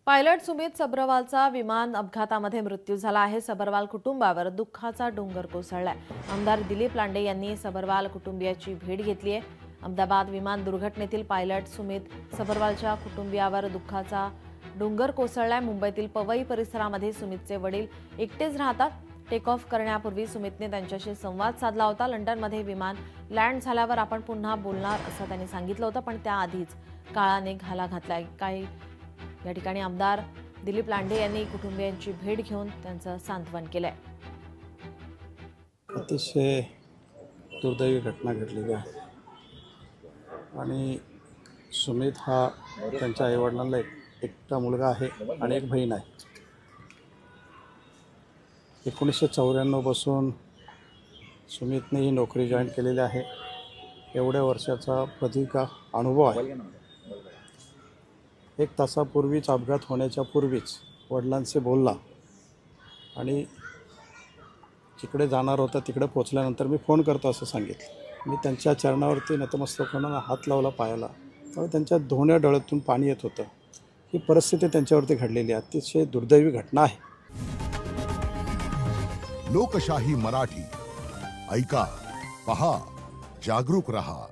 Pilot Sumit सबरवालचा विमान अपघातामध्ये मृत्यू झाला आहे। सबरवाल कुटुंबावर दुःखाचा डोंगर कोसळलाय। आमदार दिलीप लांडे यांनी सबरवाल कुटुंबियाची भेट घेतली आहे। अहमदाबाद विमान दुर्घटनेतील पायलट सुमित सबरवालच्या कुटुंबियावर दुःखाचा डोंगर कोसळलाय। मुंबईतील पवई परिसरामध्ये सुमितचे वडील एकटेच राहतात। टेक ऑफ करण्यापूर्वी सुमितने त्यांच्याशी संवाद साधला होता। लंडनमध्ये विमान लँड झाल्यावर आपण पुन्हा बोलणार असं त्यांनी सांगितलं होतं, पण त्याआधीच काळाने घाला घातलाय। काही या ठिकाणी आमदार दिलीप लांडे यांनी कुटुंबियांची भेट घेऊन त्यांचं सांत्वन केलंय। अतिशय दुर्दैवी घटना घडलेली आहे आणि सुमित हा त्यांच्या आईवडिलांना एकटा मुलगा आहे आणि एक बहीण आहे। 1994 पासून सुमितने ही नोकरी जॉईन केलेली आहे। एवढ्या वर्षाचा प्रदीर्घ अनुभव आहे। 1 तासापूर्वीच अपघात होण्याच्या पूर्वीच वडिलांशी बोलला आणि जिकडे जाणार होता तिकडे पोहोचल्यानंतर मी फोन करतो असं सांगितलं। मी त्यांच्या चरणावरती नतमस्तक होऊन हात लावला पायाला, तेव्हा त्यांच्या दोन्ही डोळ्यातून पाणी येत होतं। ही परिस्थिती त्यांच्यावरती घडलेली आहे। अतिशय दुर्दैवी घटना आहे। लोकशाही मराठी ऐका, पहा, जागरूक रहा।